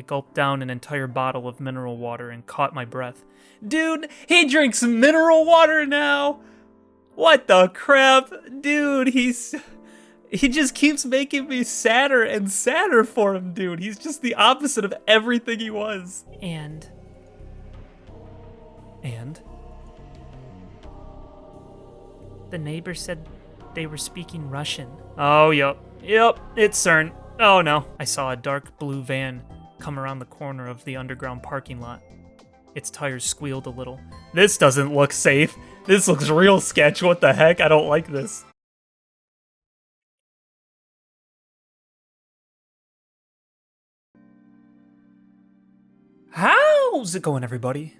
gulped down an entire bottle of mineral water and caught my breath. Dude, he drinks mineral water now! What the crap? Dude, he just keeps making me sadder and sadder for him, dude. He's just the opposite of everything he was. And? The neighbor said they were speaking Russian. Oh, yep, it's CERN. Oh no. I saw a dark blue van come around the corner of the underground parking lot. Its tires squealed a little. This doesn't look safe. This looks real sketch. What the heck? I don't like this. How's it going, everybody?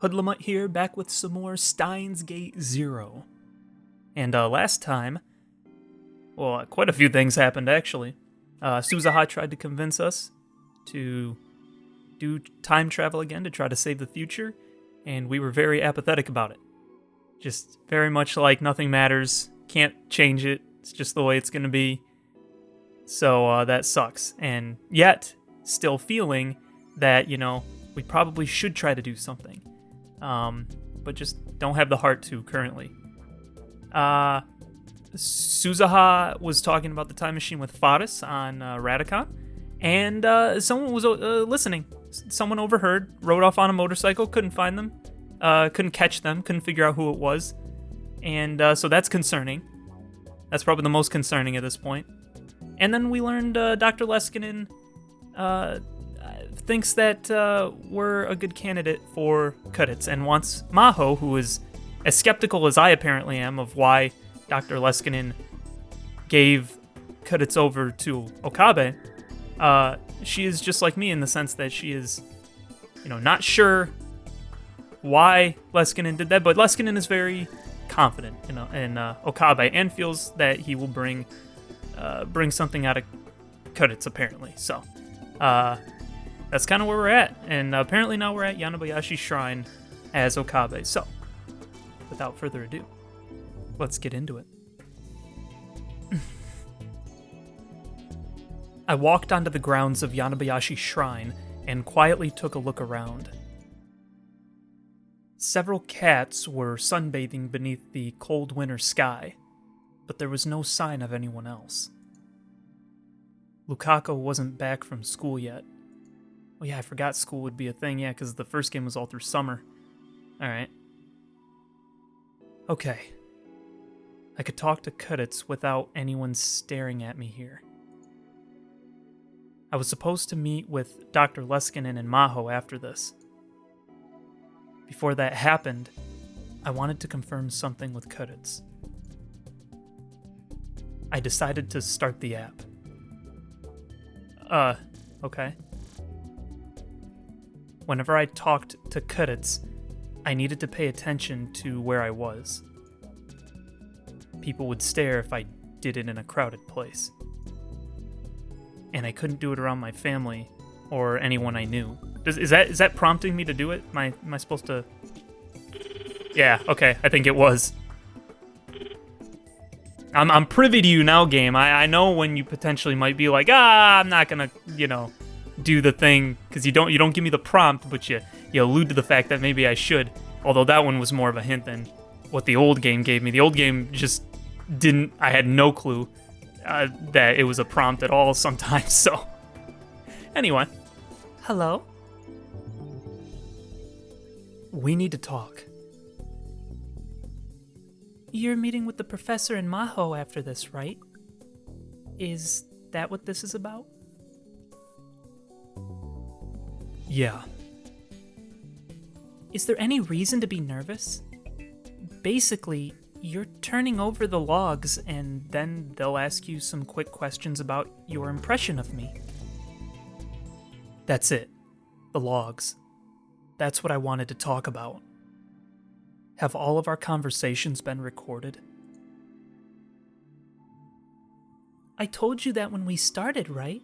HoodlaMutt here, back with some more Steins Gate 0. And last time, well, quite a few things happened, actually. Suzuha tried to convince us to do time travel again to try to save the future, and we were very apathetic about it. Just very much like nothing matters, can't change it, it's just the way it's gonna be. So that sucks. And yet, still feeling that, we probably should try to do something. But just don't have the heart to currently. Suzuha was talking about the time machine with Faris on Radicon, and someone was listening. Someone overheard, rode off on a motorcycle, couldn't find them, couldn't catch them, couldn't figure out who it was, and so that's concerning. That's probably the most concerning at this point. And then we learned Dr. Leskinen thinks that we're a good candidate for Kudits and wants Maho, who is as skeptical as I apparently am of why Dr. Leskinen gave Kudits over to Okabe. She is just like me in the sense that she is, not sure why Leskinen did that, but Leskinen is very confident, in Okabe and feels that he will bring something out of Kudits apparently. So, that's kind of where we're at, and apparently now we're at Yanabayashi Shrine as Okabe. So, without further ado, let's get into it. I walked onto the grounds of Yanabayashi Shrine and quietly took a look around. Several cats were sunbathing beneath the cold winter sky, but there was no sign of anyone else. Lukako wasn't back from school yet. Oh yeah, I forgot school would be a thing, because the first game was all through summer. Alright. Okay. I could talk to Kudits without anyone staring at me here. I was supposed to meet with Dr. Leskinen and Maho after this. Before that happened, I wanted to confirm something with Kudits. I decided to start the app. Okay. Whenever I talked to Kudits, I needed to pay attention to where I was. People would stare if I did it in a crowded place. And I couldn't do it around my family or anyone I knew. Is that prompting me to do it? Am I supposed to? Yeah, okay, I think it was. I'm privy to you now, game. I know when you potentially might be like, I'm not gonna, do the thing because you don't give me the prompt, but you allude to the fact that maybe I should. Although that one was more of a hint than what the old game gave me. The old game just didn't. I had no clue that it was a prompt at all sometimes. So anyway, hello. We need to talk. You're meeting with the professor and Maho after this, right? Is that what this is about? Yeah. Is there any reason to be nervous? Basically, you're turning over the logs and then they'll ask you some quick questions about your impression of me. That's it. The logs. That's what I wanted to talk about. Have all of our conversations been recorded? I told you that when we started, right?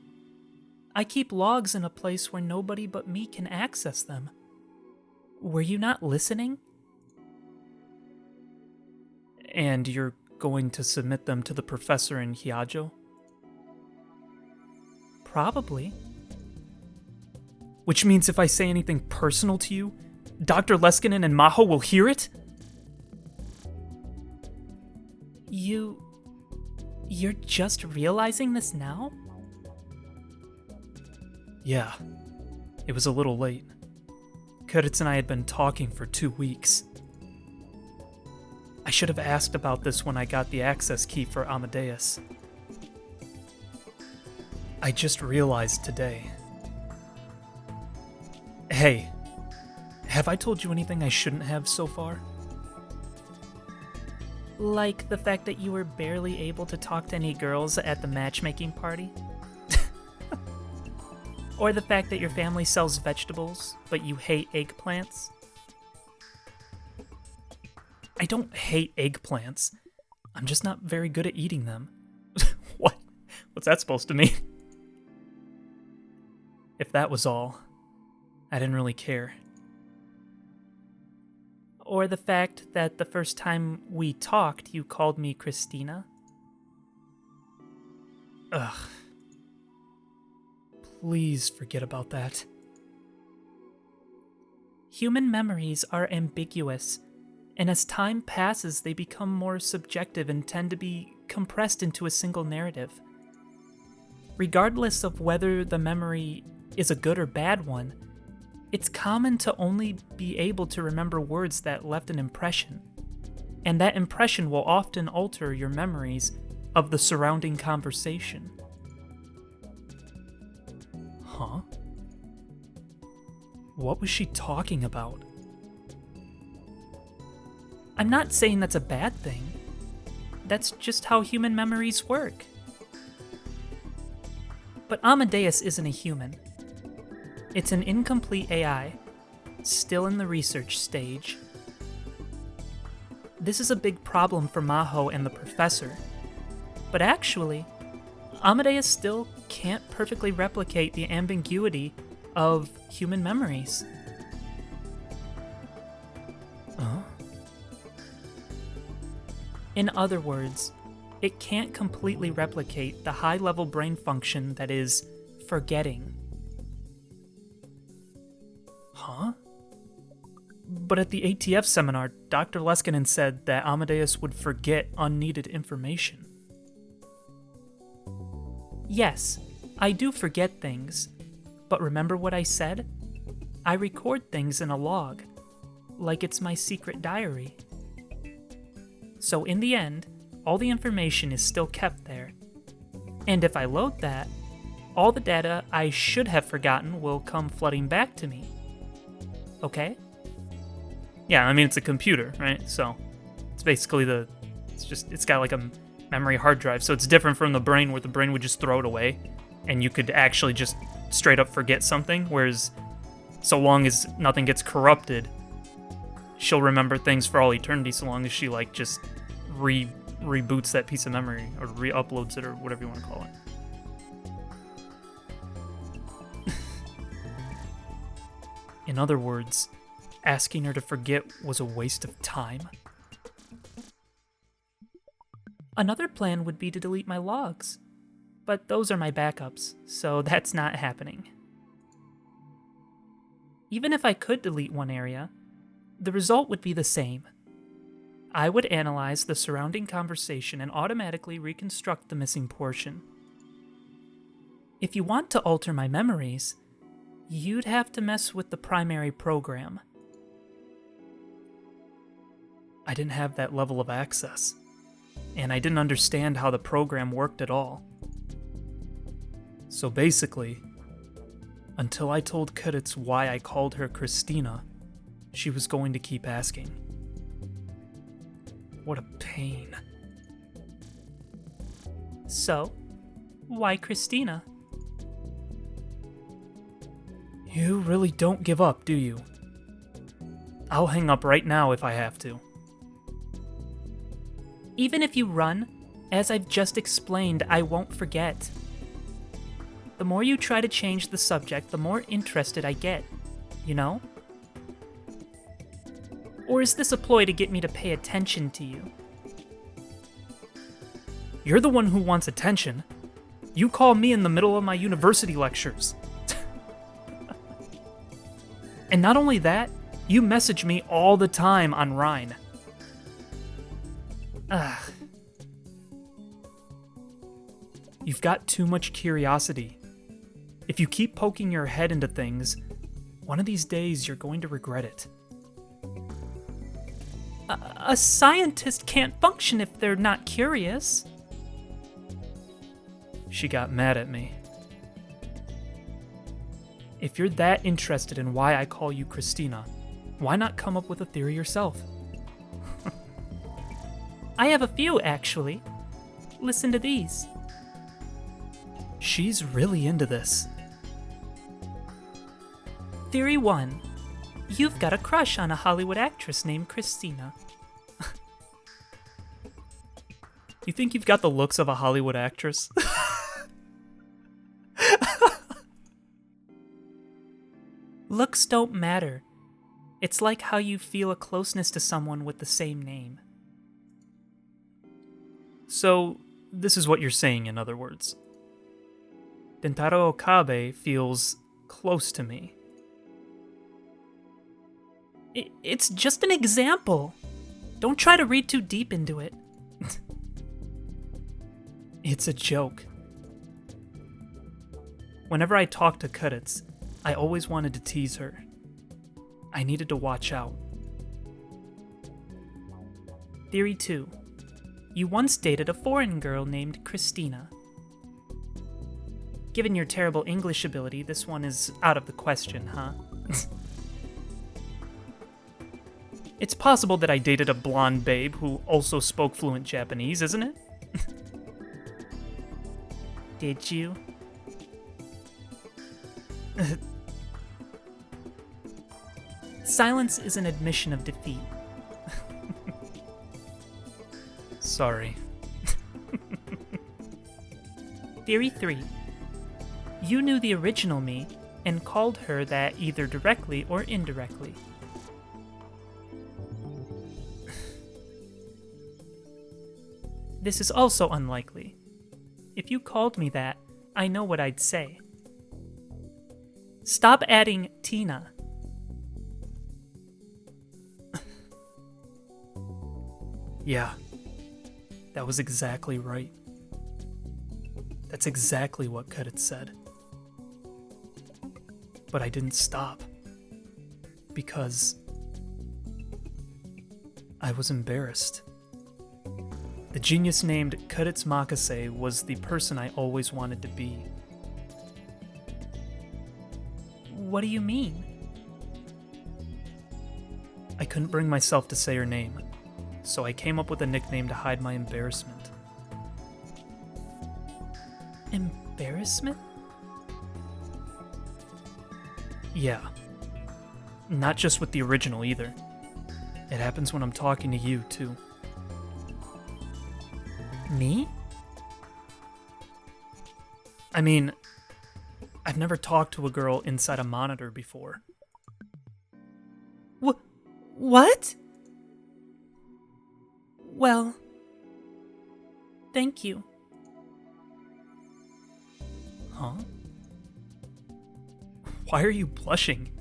I keep logs in a place where nobody but me can access them. Were you not listening? And you're going to submit them to the professor in Hyajo? Probably. Which means if I say anything personal to you, Dr. Leskinen and Maho will hear it? You're just realizing this now? Yeah. It was a little late. Kuditz and I had been talking for 2 weeks. I should have asked about this when I got the access key for Amadeus. I just realized today. Hey, have I told you anything I shouldn't have so far? Like the fact that you were barely able to talk to any girls at the matchmaking party? Or the fact that your family sells vegetables, but you hate eggplants? I don't hate eggplants. I'm just not very good at eating them. What? What's that supposed to mean? If that was all, I didn't really care. Or the fact that the first time we talked, you called me Christina? Ugh. Please forget about that. Human memories are ambiguous, and as time passes, they become more subjective and tend to be compressed into a single narrative. Regardless of whether the memory is a good or bad one, it's common to only be able to remember words that left an impression, and that impression will often alter your memories of the surrounding conversation. Huh? What was she talking about? I'm not saying that's a bad thing. That's just how human memories work. But Amadeus isn't a human. It's an incomplete AI, still in the research stage. This is a big problem for Maho and the professor. But actually, Amadeus still can't perfectly replicate the ambiguity of human memories. Huh? In other words, it can't completely replicate the high-level brain function that is forgetting. Huh? But at the ATF seminar, Dr. Leskinen said that Amadeus would forget unneeded information. Yes, I do forget things, but remember what I said? I record things in a log, like it's my secret diary. So in the end, all the information is still kept there. And if I load that, all the data I should have forgotten will come flooding back to me. Okay? Yeah, I mean, it's a computer, right? So it's basically it's got like a memory hard drive. So it's different from the brain, where the brain would just throw it away and you could actually just straight up forget something. Whereas so long as nothing gets corrupted, she'll remember things for all eternity, so long as she like just reboots that piece of memory or re-uploads it or whatever you want to call it. In other words, asking her to forget was a waste of time. Another plan would be to delete my logs, but those are my backups, so that's not happening. Even if I could delete one area, the result would be the same. I would analyze the surrounding conversation and automatically reconstruct the missing portion. If you want to alter my memories, you'd have to mess with the primary program. I didn't have that level of access, and I didn't understand how the program worked at all. So basically, until I told Kuditz why I called her Christina, she was going to keep asking. What a pain. So, why Christina? You really don't give up, do you? I'll hang up right now if I have to. Even if you run, as I've just explained, I won't forget. The more you try to change the subject, the more interested I get, you know? Or is this a ploy to get me to pay attention to you? You're the one who wants attention. You call me in the middle of my university lectures. And not only that, you message me all the time on Rhine. Ugh. You've got too much curiosity. If you keep poking your head into things, one of these days you're going to regret it. A scientist can't function if they're not curious. She got mad at me. If you're that interested in why I call you Christina, why not come up with a theory yourself? I have a few, actually. Listen to these. She's really into this. Theory 1. You've got a crush on a Hollywood actress named Christina. You think you've got the looks of a Hollywood actress? Looks don't matter. It's like how you feel a closeness to someone with the same name. So, this is what you're saying, in other words. Dentaro Okabe feels close to me. It's just an example. Don't try to read too deep into it. It's a joke. Whenever I talked to Kudets, I always wanted to tease her. I needed to watch out. Theory 2. You once dated a foreign girl named Christina. Given your terrible English ability, this one is out of the question, huh? It's possible that I dated a blonde babe who also spoke fluent Japanese, isn't it? Did you? Silence is an admission of defeat. Sorry. Theory 3. You knew the original me and called her that either directly or indirectly. This is also unlikely. If you called me that, I know what I'd say. Stop adding Tina. Yeah, that was exactly right. That's exactly what Kudets said. But I didn't stop. Because I was embarrassed. The genius named Kudets Makase was the person I always wanted to be. What do you mean? I couldn't bring myself to say her name, so I came up with a nickname to hide my embarrassment. Embarrassment? Yeah. Not just with the original either. It happens when I'm talking to you, too. Me? I mean, I've never talked to a girl inside a monitor before. What? Well, thank you. Huh? Why are you blushing?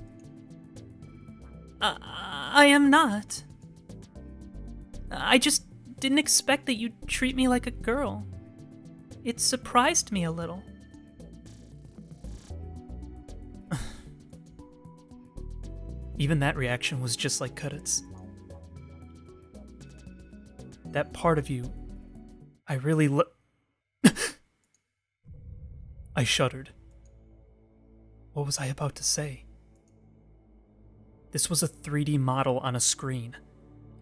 I am not. I just didn't expect that you'd treat me like a girl. It surprised me a little. Even that reaction was just like Kudets. That part of you, I really I shuddered. What was I about to say? This was a 3D model on a screen.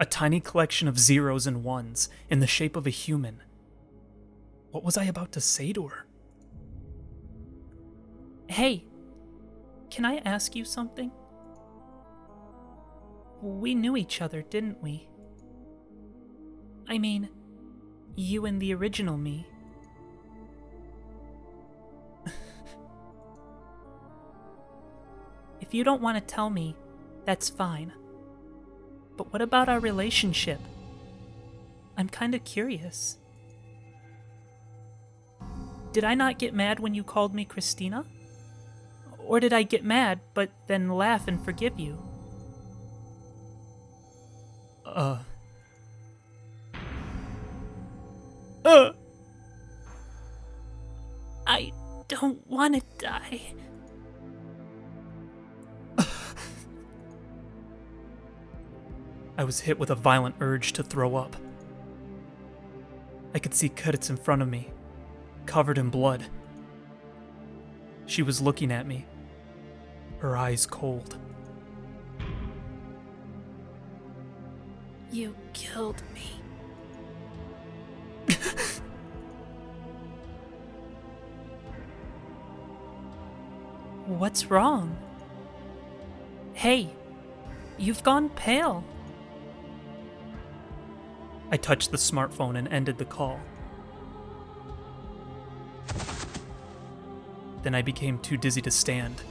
A tiny collection of zeros and ones in the shape of a human. What was I about to say to her? Hey, can I ask you something? We knew each other, didn't we? I mean, you and the original me. If you don't want to tell me, that's fine. But what about our relationship? I'm kinda curious. Did I not get mad when you called me Christina? Or did I get mad, but then laugh and forgive you? I don't want to die. I was hit with a violent urge to throw up. I could see Kudets in front of me, covered in blood. She was looking at me, her eyes cold. You killed me. What's wrong? Hey, you've gone pale. I touched the smartphone and ended the call. Then I became too dizzy to stand.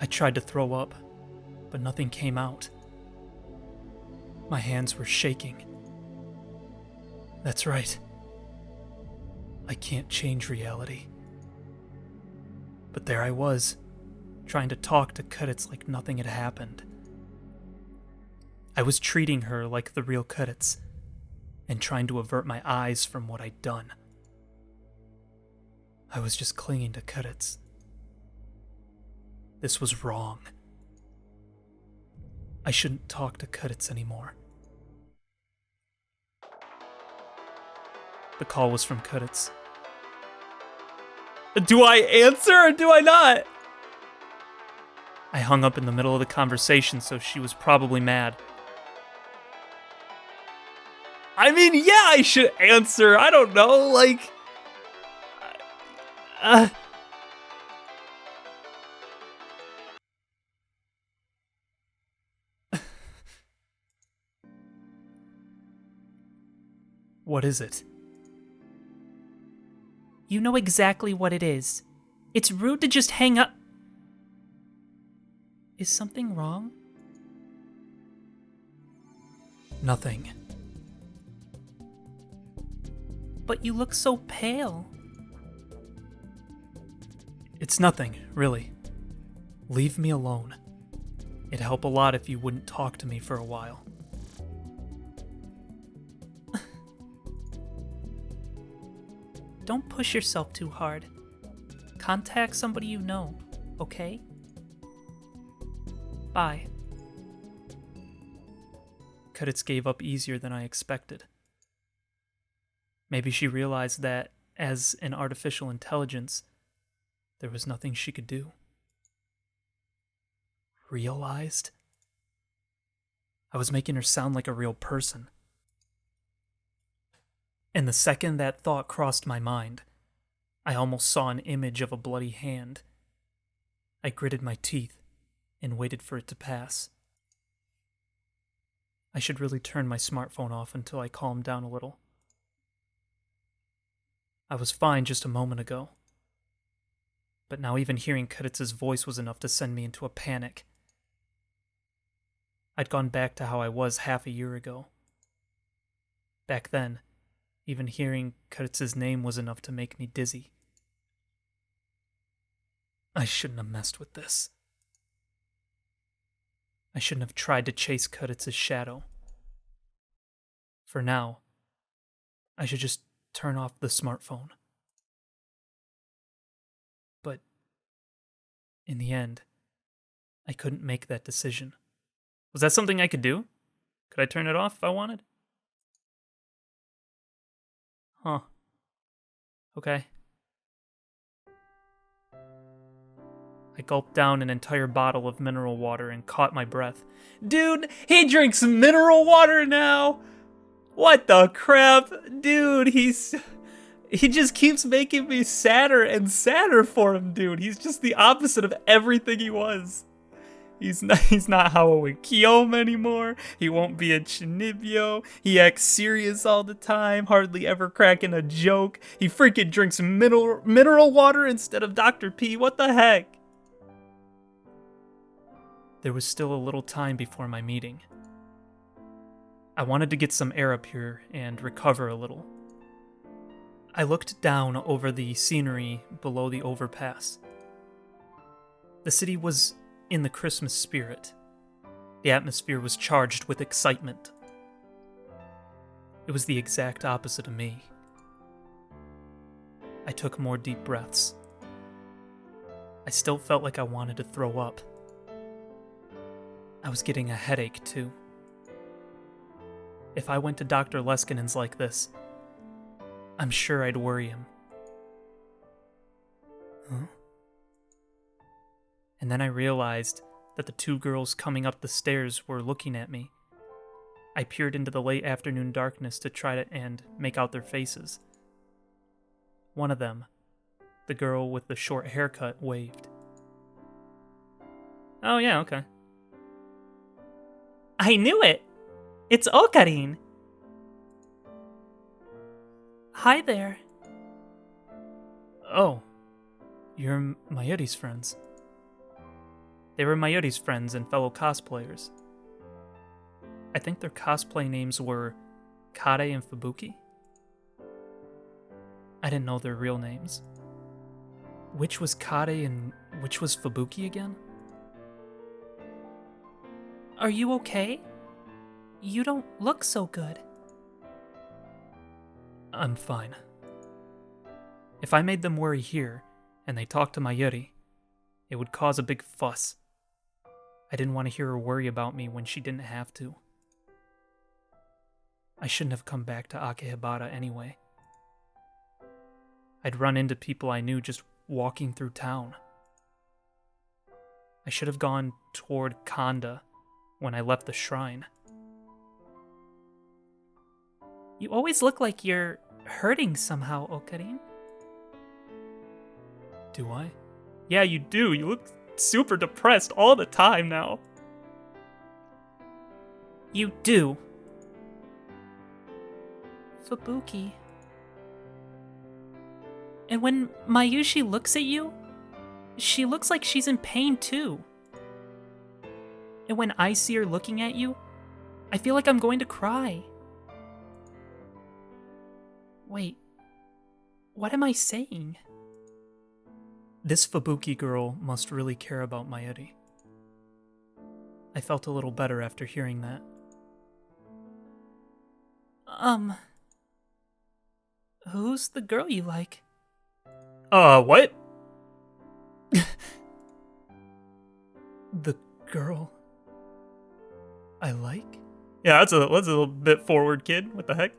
I tried to throw up, but nothing came out. My hands were shaking. That's right. I can't change reality. But there I was, trying to talk to Kudets like nothing had happened. I was treating her like the real Kudets, and trying to avert my eyes from what I'd done. I was just clinging to Kudets. This was wrong. I shouldn't talk to Kudets anymore. The call was from Kudets. Do I answer or do I not? I hung up in the middle of the conversation, so she was probably mad. I mean, yeah, I should answer. I don't know, like... What is it? You know exactly what it is. It's rude to just hang up. Is something wrong? Nothing. But you look so pale. It's nothing, really. Leave me alone. It'd help a lot if you wouldn't talk to me for a while. Don't push yourself too hard. Contact somebody you know, okay? Bye. Kudets gave up easier than I expected. Maybe she realized that, as an artificial intelligence, there was nothing she could do. Realized? I was making her sound like a real person. And the second that thought crossed my mind, I almost saw an image of a bloody hand. I gritted my teeth and waited for it to pass. I should really turn my smartphone off until I calmed down a little. I was fine just a moment ago. But now even hearing Kudets' voice was enough to send me into a panic. I'd gone back to how I was half a year ago. Back then, even hearing Kudets' name was enough to make me dizzy. I shouldn't have messed with this. I shouldn't have tried to chase Kudets' shadow. For now, I should just turn off the smartphone. But in the end, I couldn't make that decision. Was that something I could do? Could I turn it off if I wanted? Huh. Okay. I gulped down an entire bottle of mineral water and caught my breath. Dude, he drinks mineral water now! What the crap? Dude, he just keeps making me sadder and sadder for him, dude. He's just the opposite of everything he was. He's not Hawa with Kiyoma anymore. He won't be a Chinibyo. He acts serious all the time, hardly ever cracking a joke. He freaking drinks mineral water instead of Dr. P. What the heck? There was still a little time before my meeting. I wanted to get some air up here and recover a little. I looked down over the scenery below the overpass. The city was in the Christmas spirit. The atmosphere was charged with excitement. It was the exact opposite of me. I took more deep breaths. I still felt like I wanted to throw up. I was getting a headache, too. If I went to Dr. Leskinen's like this, I'm sure I'd worry him. Huh? And then I realized that the two girls coming up the stairs were looking at me. I peered into the late afternoon darkness to try to and make out their faces. One of them, the girl with the short haircut, waved. Oh yeah, okay. I knew it! It's Ocarine! Hi there. Oh, you're Mayuri's friends. They were Mayuri's friends and fellow cosplayers. I think their cosplay names were Kare and Fubuki. I didn't know their real names. Which was Kare and which was Fubuki again? Are you okay? You don't look so good. I'm fine. If I made them worry here, and they talked to Mayuri, it would cause a big fuss. I didn't want to hear her worry about me when she didn't have to. I shouldn't have come back to Akihabara anyway. I'd run into people I knew just walking through town. I should have gone toward Kanda when I left the shrine. You always look like you're hurting somehow, Ocarine. Do I? Yeah, you do. You look super depressed all the time now. You do. Fubuki. And when Mayushi looks at you, she looks like she's in pain too. And when I see her looking at you, I feel like I'm going to cry. Wait, what am I saying? This Fubuki girl must really care about Mayuri. I felt a little better after hearing that. Who's the girl you like? What? The girl I like? Yeah, that's a little bit forward, kid. What the heck?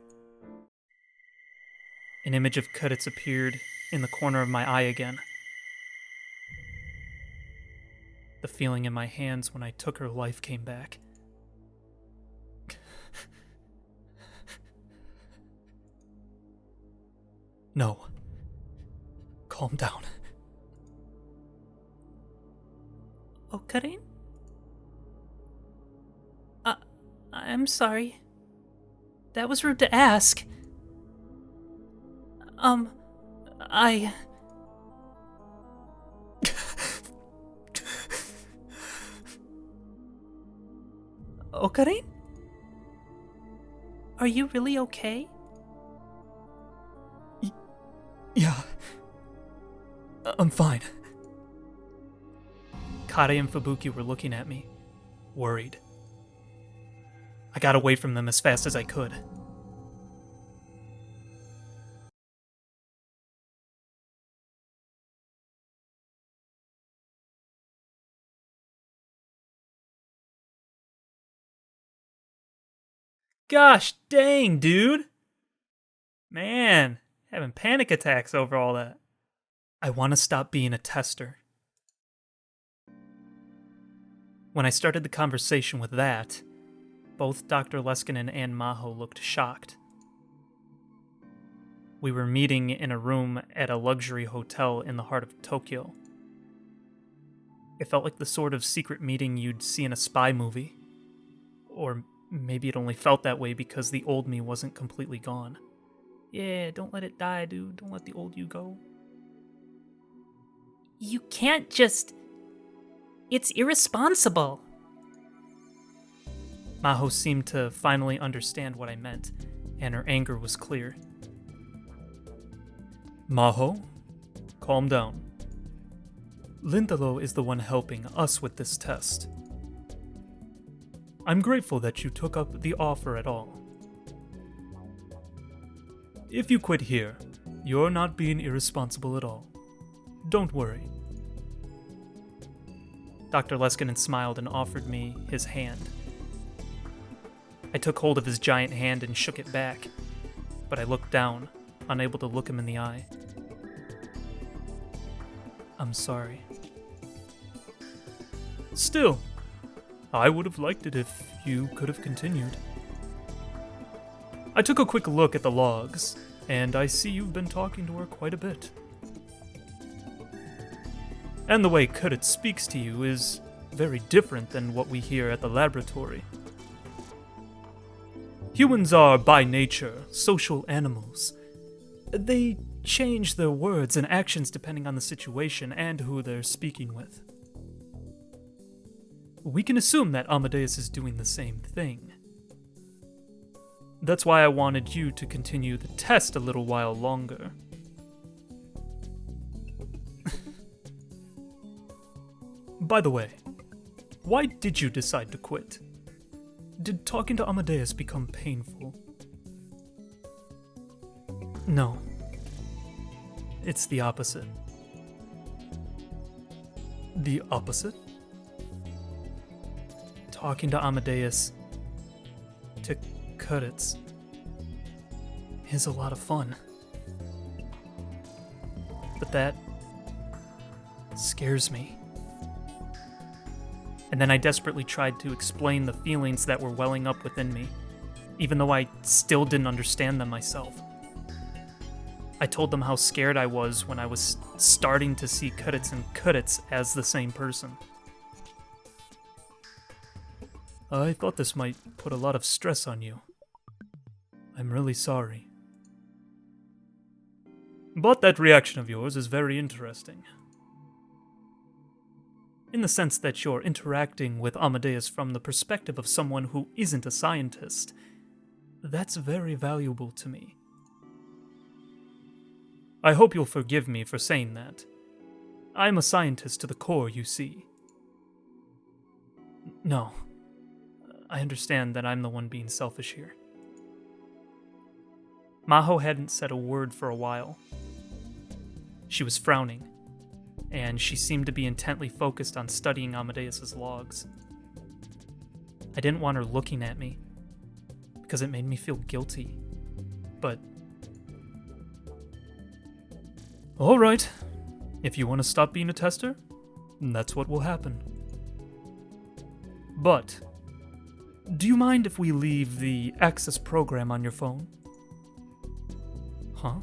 An image of Kudits appeared in the corner of my eye again. The feeling in my hands when I took her life came back. No. Calm down. Ocarine? I'm sorry. That was rude to ask. Ocarine? Are you really okay? Yeah. I'm fine. Kare and Fubuki were looking at me, worried. I got away from them as fast as I could. Gosh dang, dude! Man, having panic attacks over all that. I want to stop being a tester. When I started the conversation with that, both Dr. Leskinen and Maho looked shocked. We were meeting in a room at a luxury hotel in the heart of Tokyo. It felt like the sort of secret meeting you'd see in a spy movie. Or maybe it only felt that way because the old me wasn't completely gone. Yeah, don't let it die, dude. Don't let the old you go. You can't just... It's irresponsible. Maho seemed to finally understand what I meant, and her anger was clear. Maho, calm down. Lindalo is the one helping us with this test. I'm grateful that you took up the offer at all. If you quit here, you're not being irresponsible at all. Don't worry. Dr. Leskinen smiled and offered me his hand. I took hold of his giant hand and shook it back, but I looked down, unable to look him in the eye. I'm sorry. Still, I would have liked it if you could have continued. I took a quick look at the logs, and I see you've been talking to her quite a bit. And the way Kudit speaks to you is very different than what we hear at the laboratory. Humans are, by nature, social animals. They change their words and actions depending on the situation and who they're speaking with. We can assume that Amadeus is doing the same thing. That's why I wanted you to continue the test a little while longer. By the way, why did you decide to quit? Did talking to Amadeus become painful? No. It's the opposite. The opposite? Talking to Amadeus, to Kudits, is a lot of fun. But that scares me. And then I desperately tried to explain the feelings that were welling up within me, even though I still didn't understand them myself. I told them how scared I was when I was starting to see Kudits and Kudits as the same person. I thought this might put a lot of stress on you. I'm really sorry. But that reaction of yours is very interesting. In the sense that you're interacting with Amadeus from the perspective of someone who isn't a scientist. That's very valuable to me. I hope you'll forgive me for saying that. I'm a scientist to the core, you see. No. I understand that I'm the one being selfish here. Maho hadn't said a word for a while. She was frowning, and she seemed to be intently focused on studying Amadeus's logs. I didn't want her looking at me, because it made me feel guilty, but... Alright, if you want to stop being a tester, that's what will happen. But, do you mind if we leave the access program on your phone? Huh?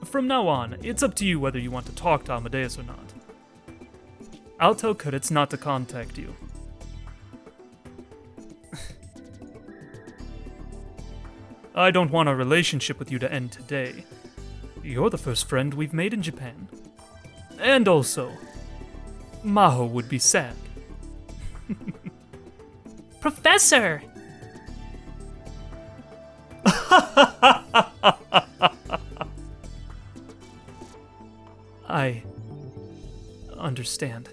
From now on, it's up to you whether you want to talk to Amadeus or not. I'll tell Kudits not to contact you. I don't want our relationship with you to end today. You're the first friend we've made in Japan. And also, Maho would be sad. Professor! I understand.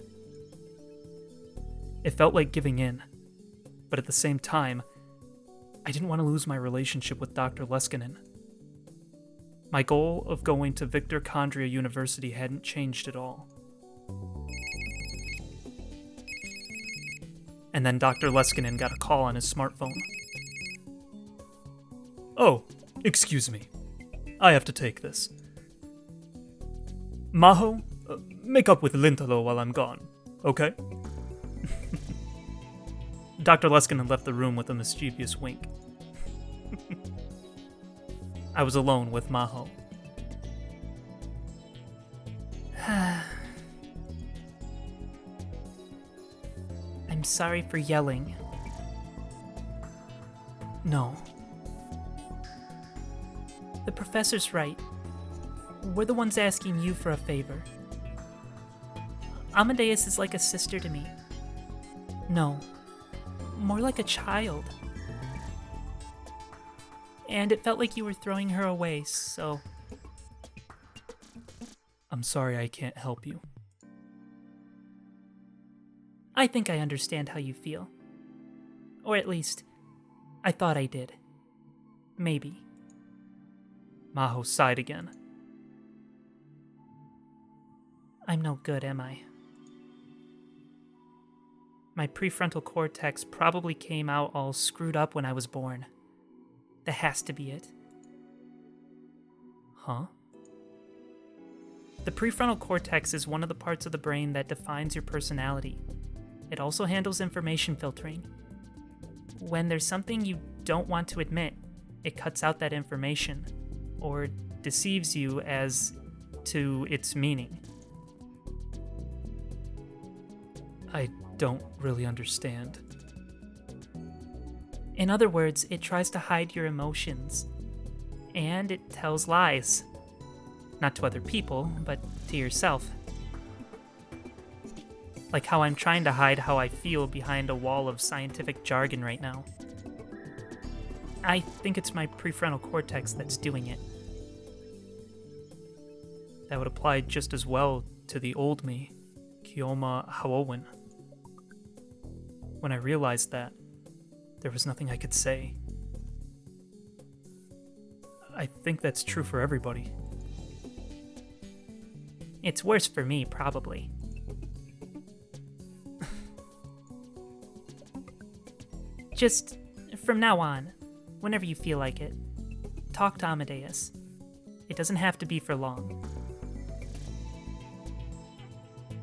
It felt like giving in, but at the same time, I didn't want to lose my relationship with Dr. Leskinen. My goal of going to Victor Condria University hadn't changed at all. And then Dr. Leskinen got a call on his smartphone. Oh, excuse me. I have to take this. Maho, make up with Lintalo while I'm gone, okay? Dr. Leskinen left the room with a mischievous wink. I was alone with Maho. I'm sorry for yelling. No. The professor's right. We're the ones asking you for a favor. Amadeus is like a sister to me. No, more like a child. And it felt like you were throwing her away, so... I'm sorry I can't help you. I think I understand how you feel. Or at least, I thought I did. Maybe. Maho sighed again. I'm no good, am I? My prefrontal cortex probably came out all screwed up when I was born. That has to be it. Huh? The prefrontal cortex is one of the parts of the brain that defines your personality. It also handles information filtering. When there's something you don't want to admit, it cuts out that information, or deceives you as to its meaning. I don't really understand. In other words, it tries to hide your emotions. And it tells lies. Not to other people, but to yourself. Like how I'm trying to hide how I feel behind a wall of scientific jargon right now. I think it's my prefrontal cortex that's doing it. That would apply just as well to the old me, Kioma Haowen. When I realized that, there was nothing I could say. I think that's true for everybody. It's worse for me, probably. Just, from now on, whenever you feel like it, talk to Amadeus. It doesn't have to be for long.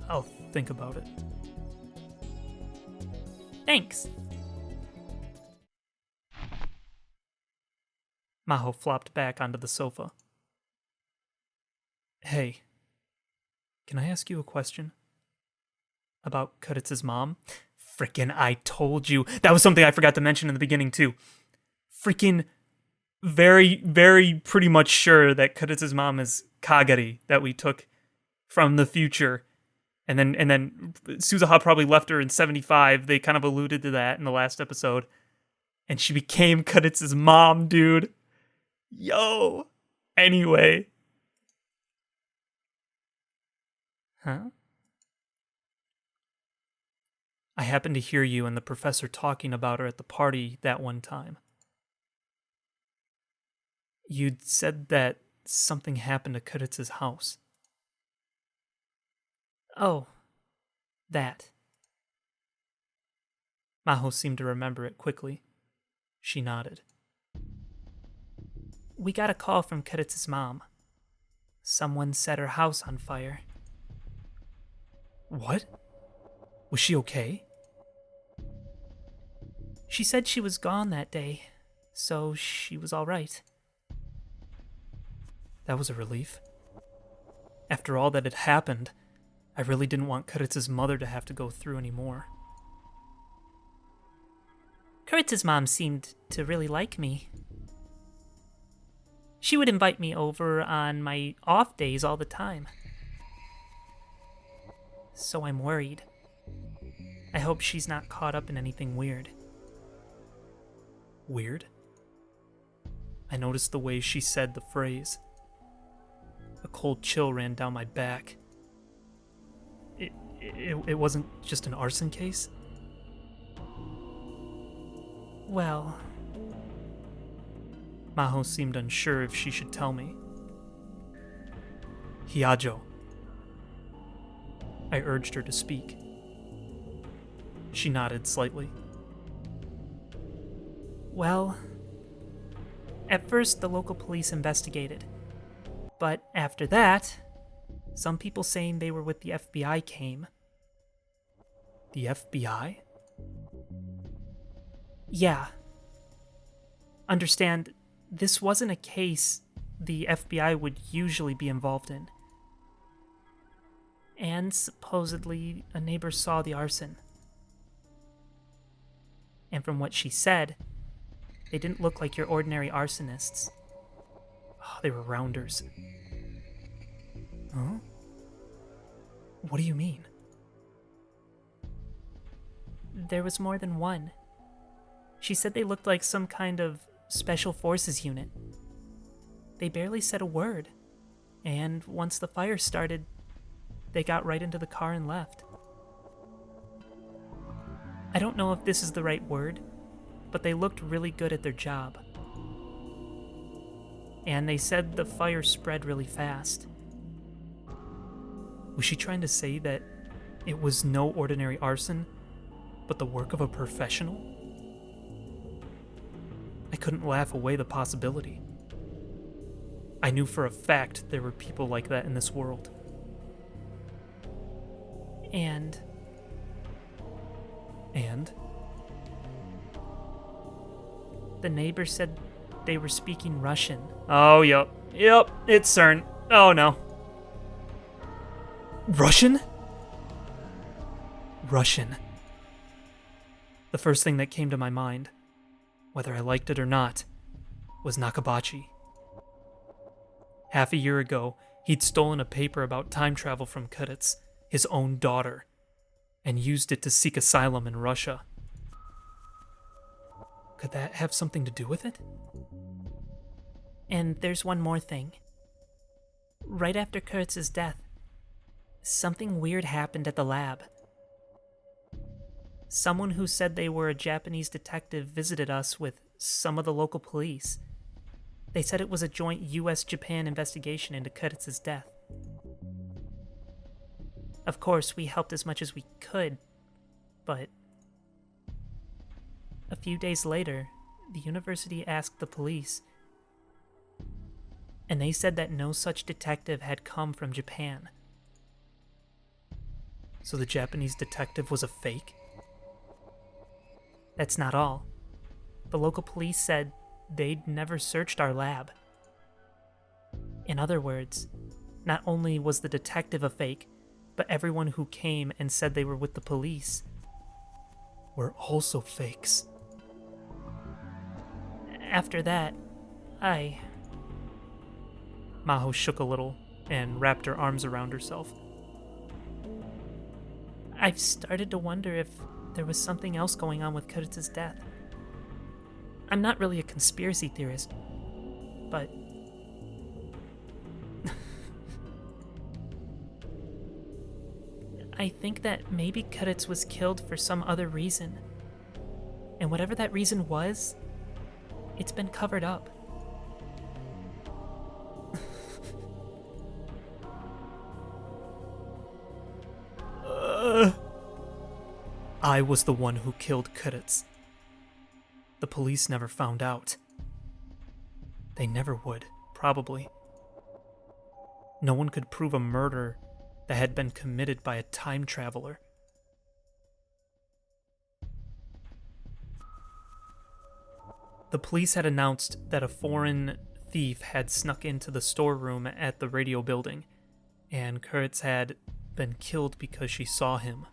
I'll think about it. Thanks. Maho flopped back onto the sofa. Hey, can I ask you a question? About Kuritz's mom? Frickin', I told you. That was something I forgot to mention in the beginning, too. Freaking very, very pretty much sure that Kuritz's mom is Kagari, that we took from the future. And then Suzuha probably left her in 75. They kind of alluded to that in the last episode. And she became Kuritz's mom, dude. Yo. Anyway. Huh? I happened to hear you and the professor talking about her at the party that one time. You'd said that something happened to Kuritz's house. Oh, that. Maho seemed to remember it quickly. She nodded. We got a call from Kuritz's mom. Someone set her house on fire. What? Was she okay? She said she was gone that day, so she was all right. That was a relief. After all that had happened, I really didn't want Kuritz's mother to have to go through any more. Kuritz's mom seemed to really like me. She would invite me over on my off days all the time. So I'm worried. I hope she's not caught up in anything weird. Weird? I noticed the way she said the phrase. A cold chill ran down my back. It wasn't just an arson case? Well... Maho seemed unsure if she should tell me. Hiajo. I urged her to speak. She nodded slightly. Well... At first, the local police investigated. But after that, some people saying they were with the FBI came. The FBI? Yeah. Understand, this wasn't a case the FBI would usually be involved in. And supposedly, a neighbor saw the arson. And from what she said, they didn't look like your ordinary arsonists. Oh, they were rounders. Huh? What do you mean? There was more than one. She said they looked like some kind of special forces unit. They barely said a word, and once the fire started, they got right into the car and left. I don't know if this is the right word, but they looked really good at their job. And they said the fire spread really fast. Was she trying to say that it was no ordinary arson, but the work of a professional? I couldn't laugh away the possibility. I knew for a fact there were people like that in this world. And? The neighbor said they were speaking Russian. Oh, yep, it's CERN. Oh, no. Russian? Russian. The first thing that came to my mind, whether I liked it or not, was Nakabachi. Half a year ago, he'd stolen a paper about time travel from Kudets, his own daughter, and used it to seek asylum in Russia. Could that have something to do with it? And there's one more thing. Right after Kurtz's death, something weird happened at the lab. Someone who said they were a Japanese detective visited us with some of the local police. They said it was a joint US-Japan investigation into Kurtz's death. Of course, we helped as much as we could, but a few days later, the university asked the police, and they said that no such detective had come from Japan. So the Japanese detective was a fake? That's not all. The local police said they'd never searched our lab. In other words, not only was the detective a fake, but everyone who came and said they were with the police were also fakes. After that, Maho shook a little and wrapped her arms around herself. I've started to wonder if there was something else going on with Kurtz's death. I'm not really a conspiracy theorist, but I think that maybe Kurtz was killed for some other reason. And whatever that reason was, it's been covered up. I was the one who killed Kurtz. The police never found out. They never would, probably. No one could prove a murder that had been committed by a time traveler. The police had announced that a foreign thief had snuck into the storeroom at the radio building, and Kurtz had been killed because she saw him.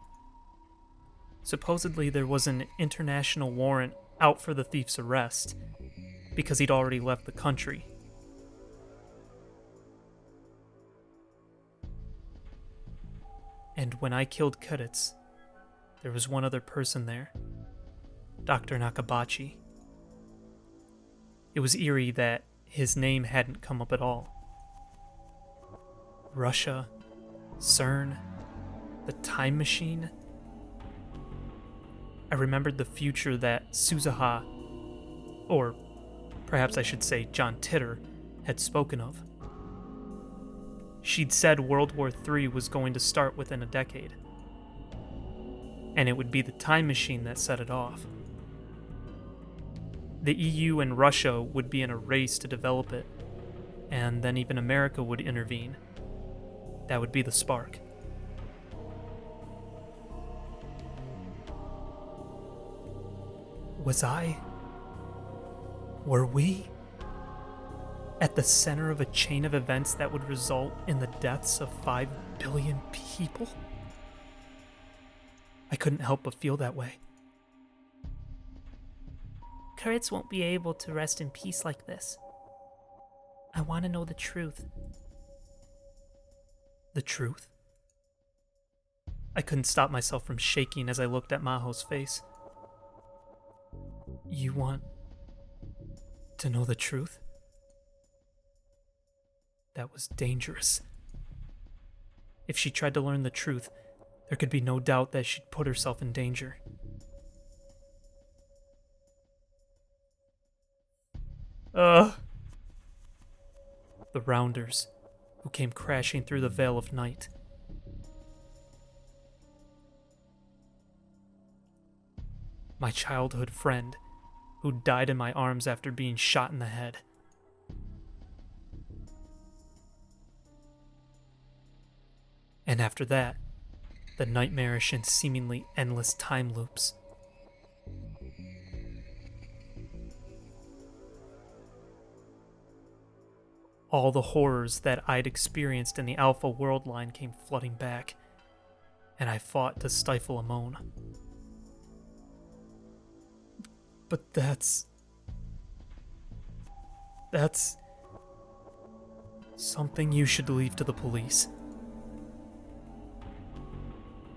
Supposedly there was an international warrant out for the thief's arrest, because he'd already left the country. And when I killed Kurtz, there was one other person there, Dr. Nakabachi. It was eerie that his name hadn't come up at all. Russia, CERN, the time machine. I remembered the future that Suzuha, or perhaps I should say John Titter, had spoken of. She'd said World War III was going to start within a decade, and it would be the time machine that set it off. The EU and Russia would be in a race to develop it, and then even America would intervene. That would be the spark. Were we at the center of a chain of events that would result in the deaths of 5 billion people? I couldn't help but feel that way. Kurtz won't be able to rest in peace like this. I want to know the truth. The truth? I couldn't stop myself from shaking as I looked at Maho's face. You want to know the truth? That was dangerous. If she tried to learn the truth, there could be no doubt that she'd put herself in danger. The Rounders, who came crashing through the veil of night. My childhood friend, who died in my arms after being shot in the head. And after that, the nightmarish and seemingly endless time loops. All the horrors that I'd experienced in the Alpha world line came flooding back, and I fought to stifle a moan. But that's something you should leave to the police.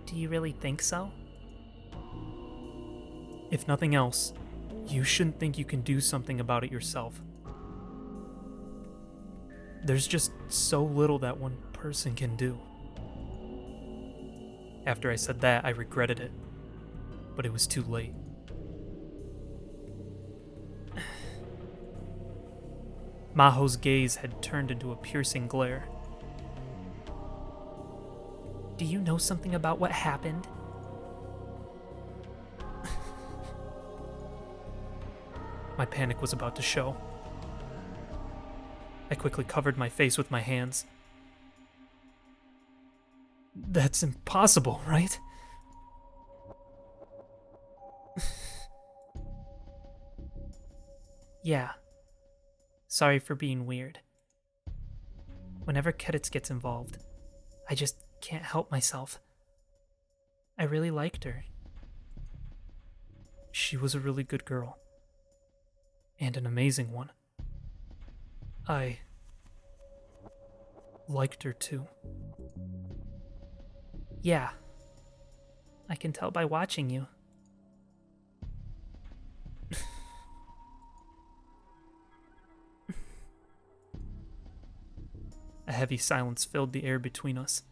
Do you really think so? If nothing else, you shouldn't think you can do something about it yourself. There's just so little that one person can do. After I said that, I regretted it, but it was too late. Maho's gaze had turned into a piercing glare. Do you know something about what happened? My panic was about to show. I quickly covered my face with my hands. That's impossible, right? Yeah. Sorry for being weird. Whenever Kedits gets involved, I just can't help myself. I really liked her. She was a really good girl. And an amazing one. I liked her too. Yeah. I can tell by watching you. A heavy silence filled the air between us.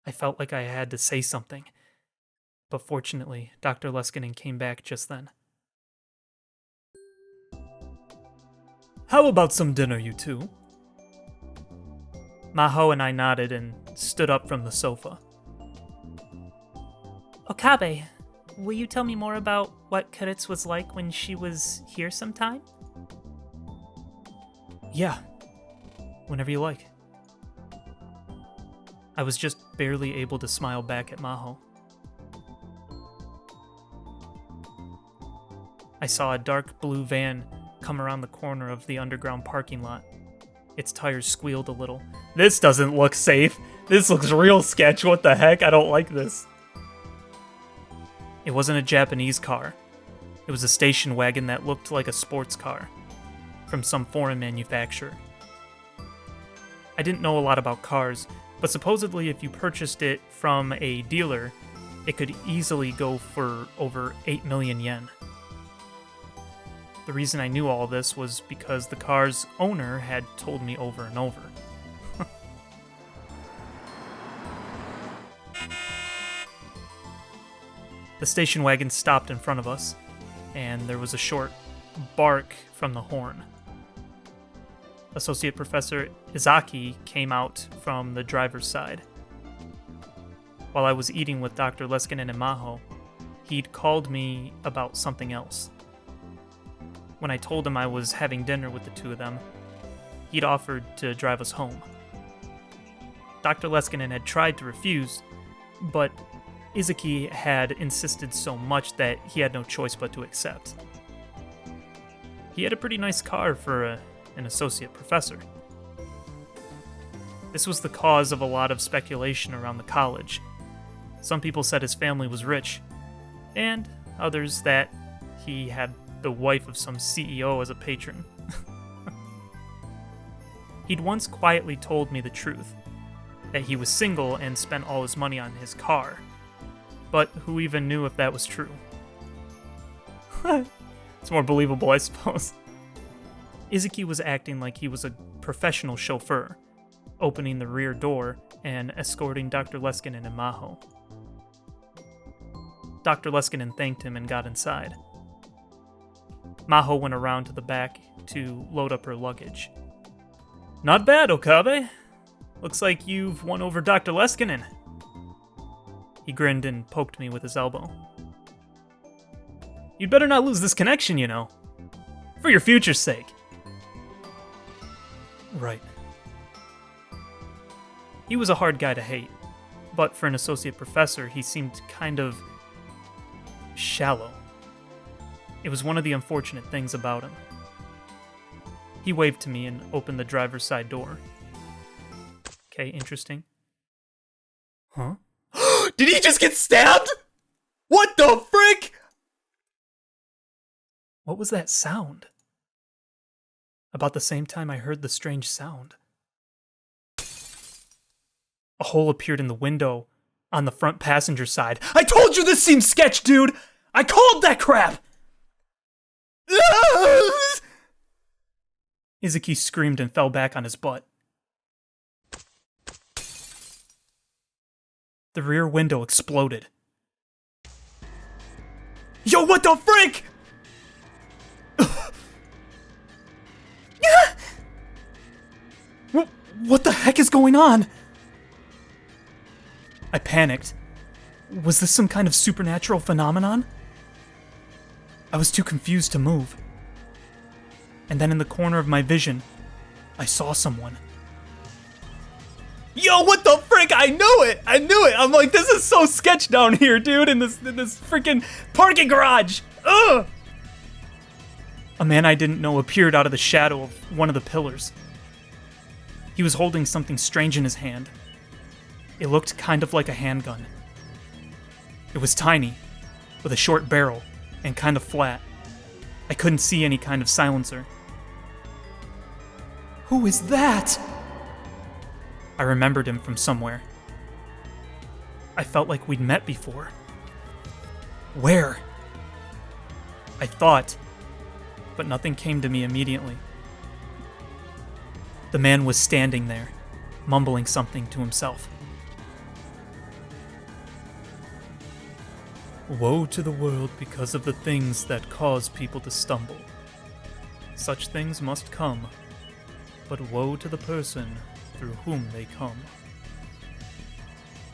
I felt like I had to say something, but fortunately, Dr. Leskinen came back just then. How about some dinner, you two? Maho and I nodded and stood up from the sofa. Okabe, will you tell me more about what Kedits was like when she was here sometime? Yeah, whenever you like. I was just barely able to smile back at Maho. I saw a dark blue van come around the corner of the underground parking lot. Its tires squealed a little. This doesn't look safe. This looks real sketch. What the heck? I don't like this. It wasn't a Japanese car. It was a station wagon that looked like a sports car from some foreign manufacturer. I didn't know a lot about cars, but supposedly if you purchased it from a dealer, it could easily go for over 8 million yen. The reason I knew all this was because the car's owner had told me over and over. The station wagon stopped in front of us, and there was a short bark from the horn. Associate Professor Izaki came out from the driver's side. While I was eating with Dr. Leskinen and Maho, he'd called me about something else. When I told him I was having dinner with the two of them, he'd offered to drive us home. Dr. Leskinen had tried to refuse, but Izaki had insisted so much that he had no choice but to accept. He had a pretty nice car for an associate professor. This was the cause of a lot of speculation around the college. Some people said his family was rich, and others that he had the wife of some CEO as a patron. He'd once quietly told me the truth, that he was single and spent all his money on his car. but who even knew if that was true? It's more believable, I suppose. Izuki was acting like he was a professional chauffeur, opening the rear door and escorting Dr. Leskinen and Maho. Dr. Leskinen thanked him and got inside. Maho went around to the back to load up her luggage. Not bad, Okabe. Looks like you've won over Dr. Leskinen. He grinned and poked me with his elbow. You'd better not lose this connection, you know. For your future's sake. Right. He was a hard guy to hate, but for an associate professor, he seemed kind of shallow. It was one of the unfortunate things about him. He waved to me and opened the driver's side door. Okay, interesting. Huh? Did he just get stabbed? What the frick? What was that sound? About the same time I heard the strange sound. A hole appeared in the window on the front passenger side. I told you this seems sketch, dude! I called that crap! Izuki screamed and fell back on his butt. The rear window exploded. Yo, what the frick? What the heck is going on? I panicked. Was this some kind of supernatural phenomenon? I was too confused to move. And then in the corner of my vision, I saw someone. Yo, what the frick? I knew it! I'm like, this is so sketch down here, dude, in this freaking parking garage! Ugh! A man I didn't know appeared out of the shadow of one of the pillars. He was holding something strange in his hand. It looked kind of like a handgun. It was tiny, with a short barrel, and kind of flat. I couldn't see any kind of silencer. Who is that? I remembered him from somewhere. I felt like we'd met before. Where? I thought, but nothing came to me immediately. The man was standing there, mumbling something to himself. Woe to the world because of the things that cause people to stumble. Such things must come, but woe to the person through whom they come.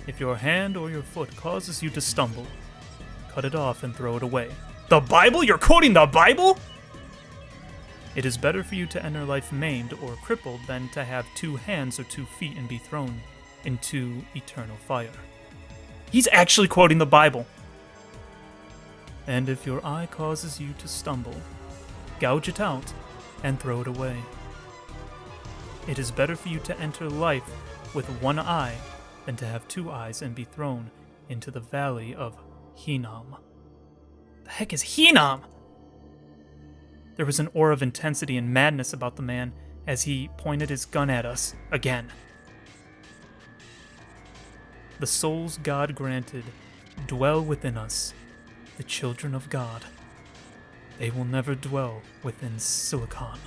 If your hand or your foot causes you to stumble, cut it off and throw it away. The Bible? You're quoting the Bible? It is better for you to enter life maimed or crippled than to have 2 hands or 2 feet and be thrown into eternal fire. He's actually quoting the Bible. And if your eye causes you to stumble, gouge it out and throw it away. It is better for you to enter life with 1 eye than to have 2 eyes and be thrown into the valley of Hinnom. The heck is Hinnom? There was an aura of intensity and madness about the man as he pointed his gun at us again. The souls God granted dwell within us, the children of God. They will never dwell within Silicon.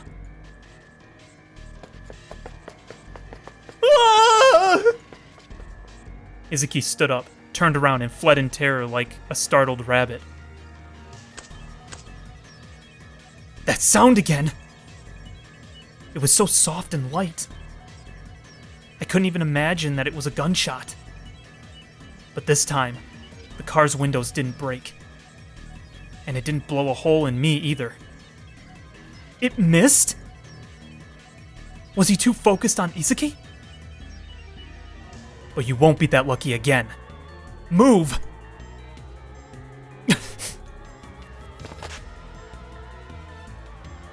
Ah! Izuki stood up, turned around, and fled in terror like a startled rabbit. That sound again! It was so soft and light. I couldn't even imagine that it was a gunshot. But this time, the car's windows didn't break. And it didn't blow a hole in me either. It missed? Was he too focused on Izuki? But you won't be that lucky again. Move!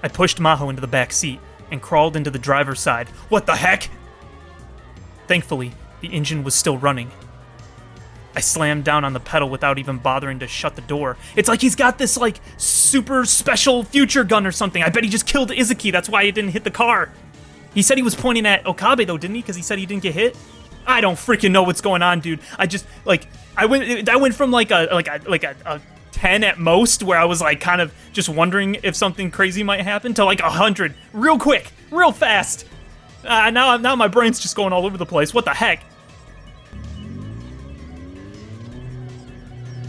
I pushed Maho into the back seat and crawled into the driver's side. What the heck? Thankfully, the engine was still running. I slammed down on the pedal without even bothering to shut the door. It's like he's got this, super special future gun or something. I bet he just killed Izuki. That's why it didn't hit the car. He said he was pointing at Okabe, though, didn't he? Because he said he didn't get hit? I don't freaking know what's going on, dude. I went from like a 10 at most, where I was like kind of just wondering if something crazy might happen, to like 100 real quick, real fast. Now my brain's just going all over the place. What the heck?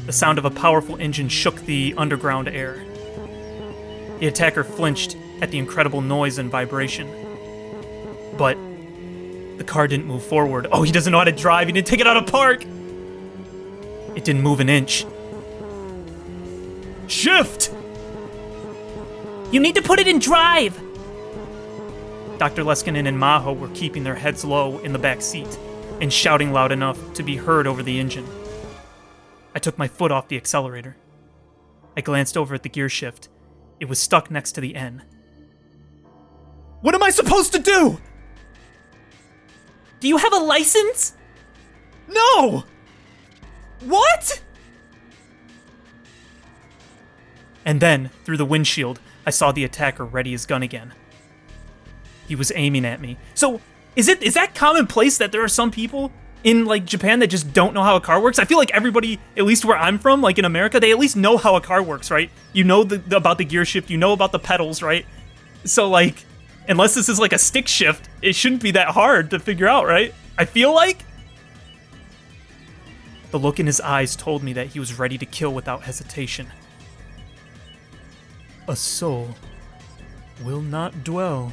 The sound of a powerful engine shook the underground air. The attacker flinched at the incredible noise and vibration. But the car didn't move forward. Oh, he doesn't know how to drive. He didn't take it out of park. It didn't move an inch. Shift! You need to put it in drive! Dr. Leskinen and Maho were keeping their heads low in the back seat and shouting loud enough to be heard over the engine. I took my foot off the accelerator. I glanced over at the gear shift. It was stuck next to the N. What am I supposed to do? Do you have a license? No! What? And then, through the windshield, I saw the attacker ready his gun again. He was aiming at me. So, is that commonplace that there are some people in, like, Japan that just don't know how a car works? I feel like everybody, at least where I'm from, like in America, they at least know how a car works, right? You know about the gear shift, you know about the pedals, right? So, like, unless this is like a stick shift, it shouldn't be that hard to figure out, right? I feel like. The look in his eyes told me that he was ready to kill without hesitation. A soul will not dwell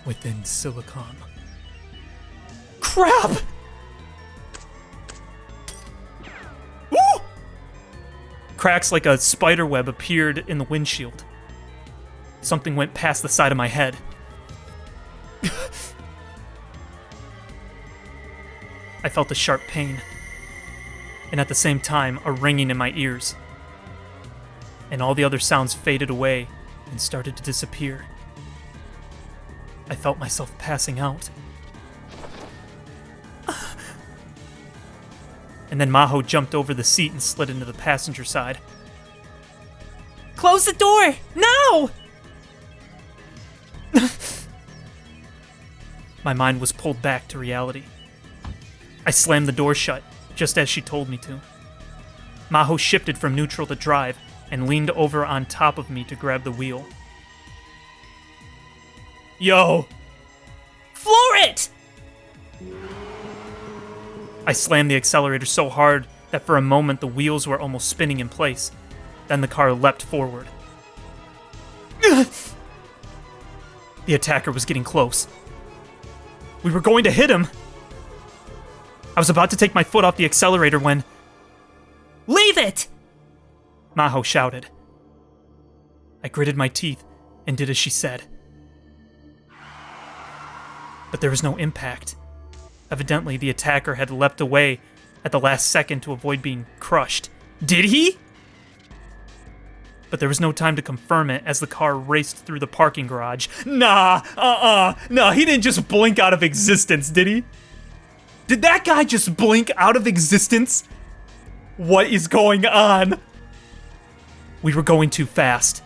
within silicon. Crap! Woo! Cracks like a spider web appeared in the windshield. Something went past the side of my head. I felt a sharp pain, and at the same time, a ringing in my ears. And all the other sounds faded away and started to disappear. I felt myself passing out. And then Maho jumped over the seat and slid into the passenger side. Close the door! Now! My mind was pulled back to reality. I slammed the door shut, just as she told me to. Maho shifted from neutral to drive and leaned over on top of me to grab the wheel. Yo! Floor it! I slammed the accelerator so hard that for a moment the wheels were almost spinning in place. Then the car leapt forward. The attacker was getting close. We were going to hit him. I was about to take my foot off the accelerator when... Leave it! Maho shouted. I gritted my teeth and did as she said. But there was no impact. Evidently, the attacker had leapt away at the last second to avoid being crushed. Did he? But there was no time to confirm it as the car raced through the parking garage. No, he didn't just blink out of existence, did he? Did that guy just blink out of existence? What is going on? We were going too fast,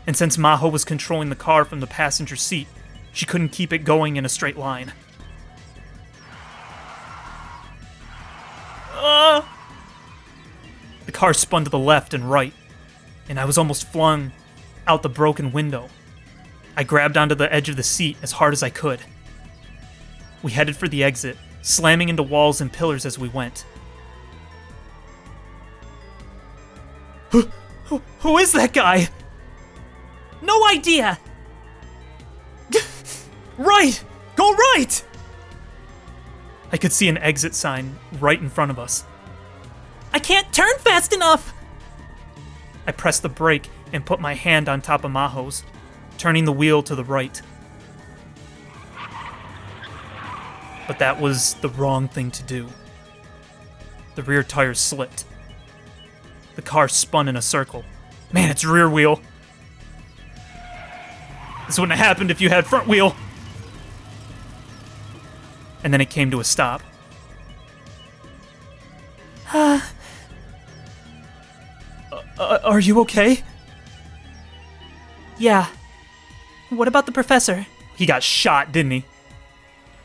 and since Maho was controlling the car from the passenger seat, she couldn't keep it going in a straight line. The car spun to the left and right, and I was almost flung out the broken window. I grabbed onto the edge of the seat as hard as I could. We headed for the exit, slamming into walls and pillars as we went. Who is that guy? No idea! Right! Go right! I could see an exit sign right in front of us. I can't turn fast enough! I pressed the brake and put my hand on top of Maho's, turning the wheel to the right. But that was the wrong thing to do. The rear tires slipped. The car spun in a circle. Man, its rear wheel. This wouldn't have happened if you had front wheel. And then it came to a stop. Are you okay? Yeah. What about the professor? He got shot, didn't he?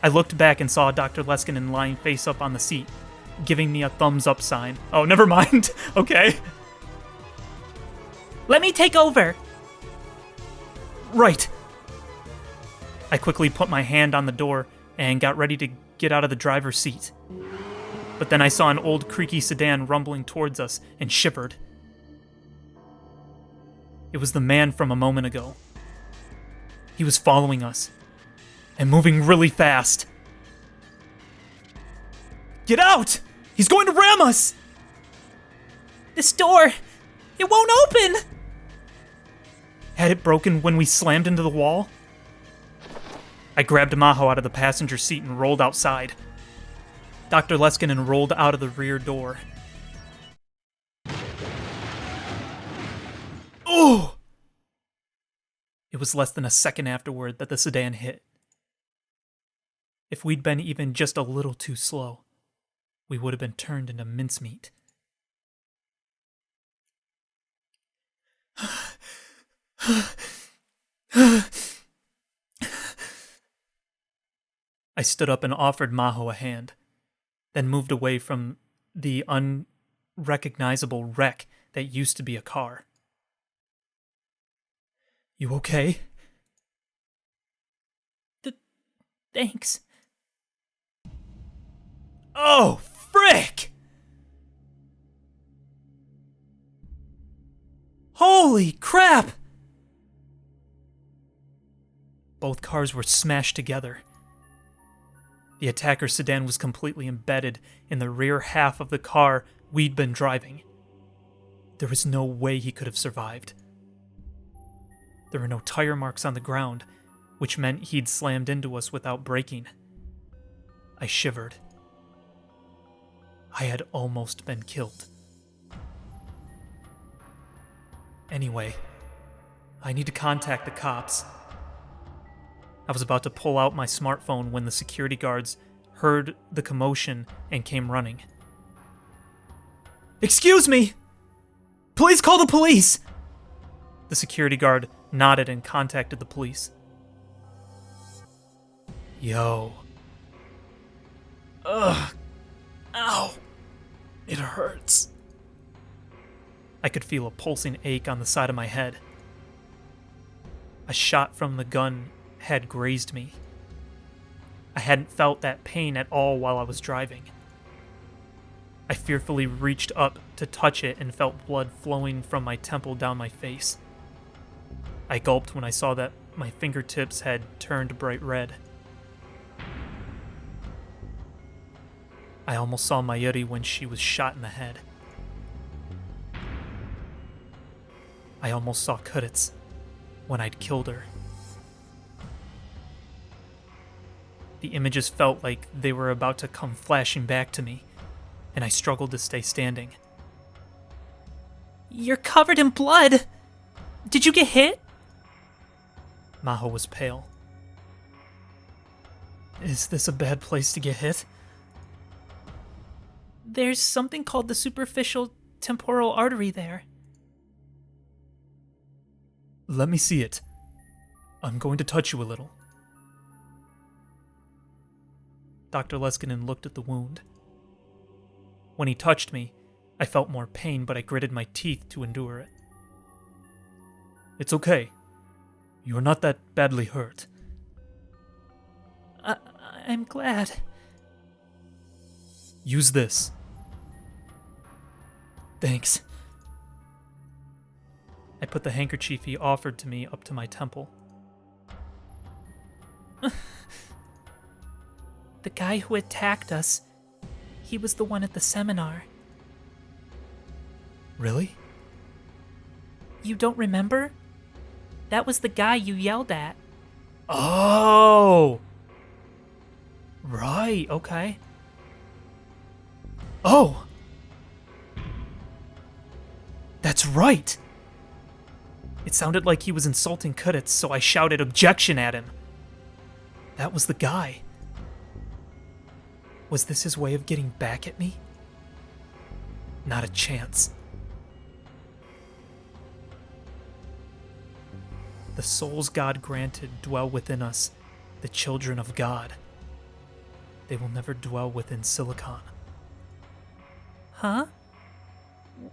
I looked back and saw Dr. Leskinen lying face up on the seat, giving me a thumbs up sign. Oh, never mind. Okay. Let me take over. Right. I quickly put my hand on the door and got ready to get out of the driver's seat. But then I saw an old creaky sedan rumbling towards us and shivered. It was the man from a moment ago. He was following us and moving really fast. Get out! He's going to ram us! This door, it won't open! Had it broken when we slammed into the wall? I grabbed Maho out of the passenger seat and rolled outside. Dr. Leskinen rolled out of the rear door. Oh! It was less than a second afterward that the sedan hit. If we'd been even just a little too slow, we would have been turned into mincemeat. I stood up and offered Maho a hand, then moved away from the unrecognizable wreck that used to be a car. You okay? Thanks. Oh, frick! Holy crap! Both cars were smashed together. The attacker's sedan was completely embedded in the rear half of the car we'd been driving. There was no way he could have survived. There were no tire marks on the ground, which meant he'd slammed into us without braking. I shivered. I had almost been killed. Anyway, I need to contact the cops. I was about to pull out my smartphone when the security guards heard the commotion and came running. Excuse me! Please call the police! The security guard nodded and contacted the police. Yo. Ugh. Ow. It hurts. I could feel a pulsing ache on the side of my head. A shot from the gun had grazed me. I hadn't felt that pain at all while I was driving. I fearfully reached up to touch it and felt blood flowing from my temple down my face. I gulped when I saw that my fingertips had turned bright red. I almost saw Mayuri when she was shot in the head. I almost saw Kuditz when I'd killed her. The images felt like they were about to come flashing back to me, and I struggled to stay standing. You're covered in blood. Did you get hit? Maho was pale. Is this a bad place to get hit? There's something called the superficial temporal artery there. Let me see it. I'm going to touch you a little. Dr. Leskinen looked at the wound. When he touched me, I felt more pain, but I gritted my teeth to endure it. It's okay. You're not that badly hurt. I'm glad. Use this. Thanks. I put the handkerchief he offered to me up to my temple. The guy who attacked us, he was the one at the seminar. Really? You don't remember? That was the guy you yelled at. Oh! Right, okay. Oh! That's right! It sounded like he was insulting Kuditz, so I shouted objection at him. That was the guy. Was this his way of getting back at me? Not a chance. The souls God granted dwell within us, the children of God. They will never dwell within Silicon. Huh?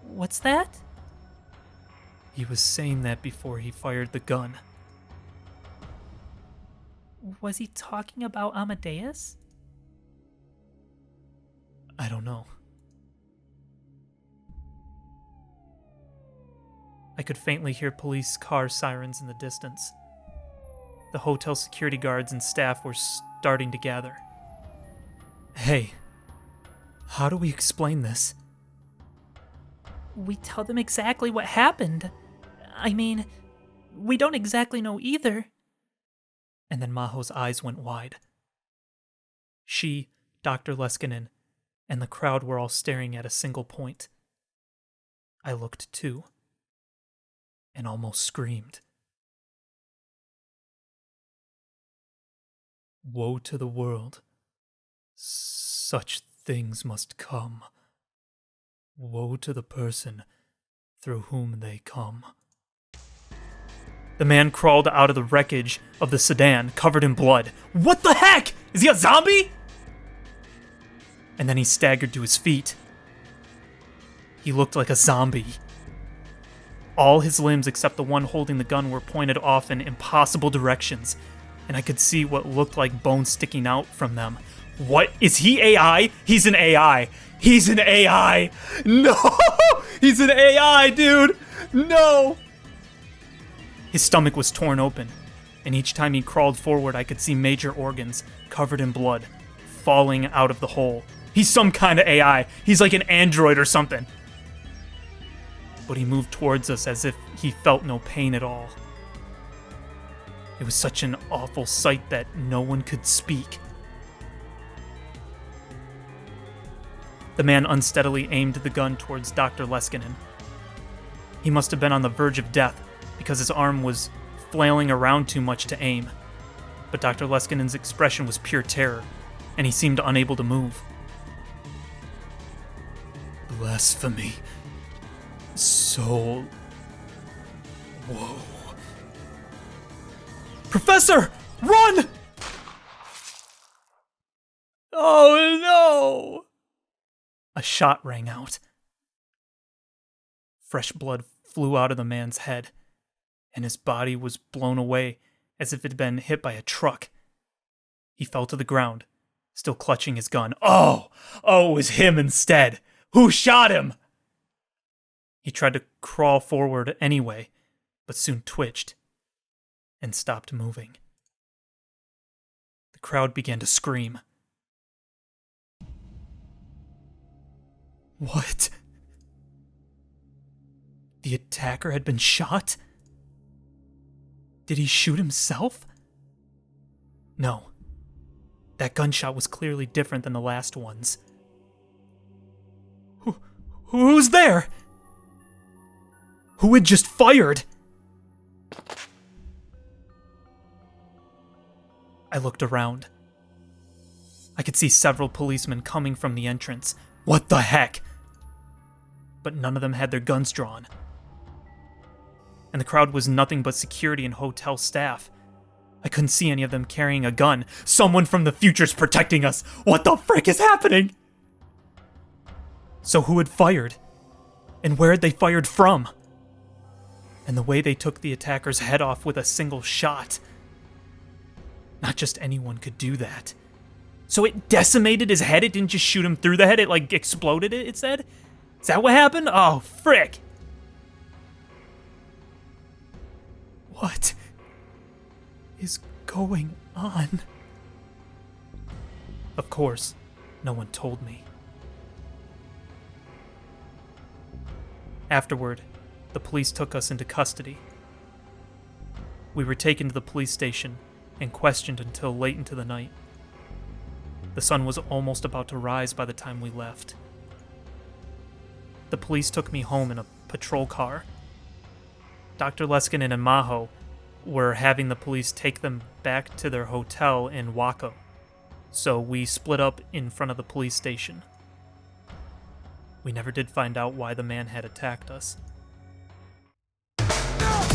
What's that? He was saying that before he fired the gun. Was he talking about Amadeus? I don't know. I could faintly hear police car sirens in the distance. The hotel security guards and staff were starting to gather. Hey, how do we explain this? We tell them exactly what happened. I mean, we don't exactly know either. And then Maho's eyes went wide. She, Dr. Leskinen, and the crowd were all staring at a single point. I looked too, and almost screamed. Woe to the world. Such things must come. Woe to the person through whom they come. The man crawled out of the wreckage of the sedan, covered in blood. What the heck? Is he a zombie? And then he staggered to his feet. He looked like a zombie. All his limbs except the one holding the gun were pointed off in impossible directions, and I could see what looked like bones sticking out from them. What? Is he AI? He's an AI. He's an AI. No! He's an AI, dude! No! His stomach was torn open, and each time he crawled forward, I could see major organs covered in blood falling out of the hole. He's some kind of AI. He's like an android or something. But he moved towards us as if he felt no pain at all. It was such an awful sight that no one could speak. The man unsteadily aimed the gun towards Dr. Leskinen. He must have been on the verge of death because his arm was flailing around too much to aim. But Dr. Leskinen's expression was pure terror, and he seemed unable to move. Blasphemy. Soul. Whoa. Professor! Run! Oh no! A shot rang out. Fresh blood flew out of the man's head, and his body was blown away as if it had been hit by a truck. He fell to the ground, still clutching his gun. Oh! Oh, it was him instead! Who shot him? He tried to crawl forward anyway, but soon twitched and stopped moving. The crowd began to scream. What? The attacker had been shot? Did he shoot himself? No. That gunshot was clearly different than the last ones. Who's there? Who had just fired? I looked around. I could see several policemen coming from the entrance. What the heck? But none of them had their guns drawn. And the crowd was nothing but security and hotel staff. I couldn't see any of them carrying a gun. Someone from the future's protecting us. What the frick is happening? So who had fired? And where had they fired from? And the way they took the attacker's head off with a single shot. Not just anyone could do that. So it decimated his head? It didn't just shoot him through the head? It like exploded it said? Is that what happened? Oh, frick. What is going on? Of course, no one told me. Afterward, the police took us into custody. We were taken to the police station and questioned until late into the night. The sun was almost about to rise by the time we left. The police took me home in a patrol car. Dr. Leskinen and Maho were having the police take them back to their hotel in Waco, so we split up in front of the police station. We never did find out why the man had attacked us. No!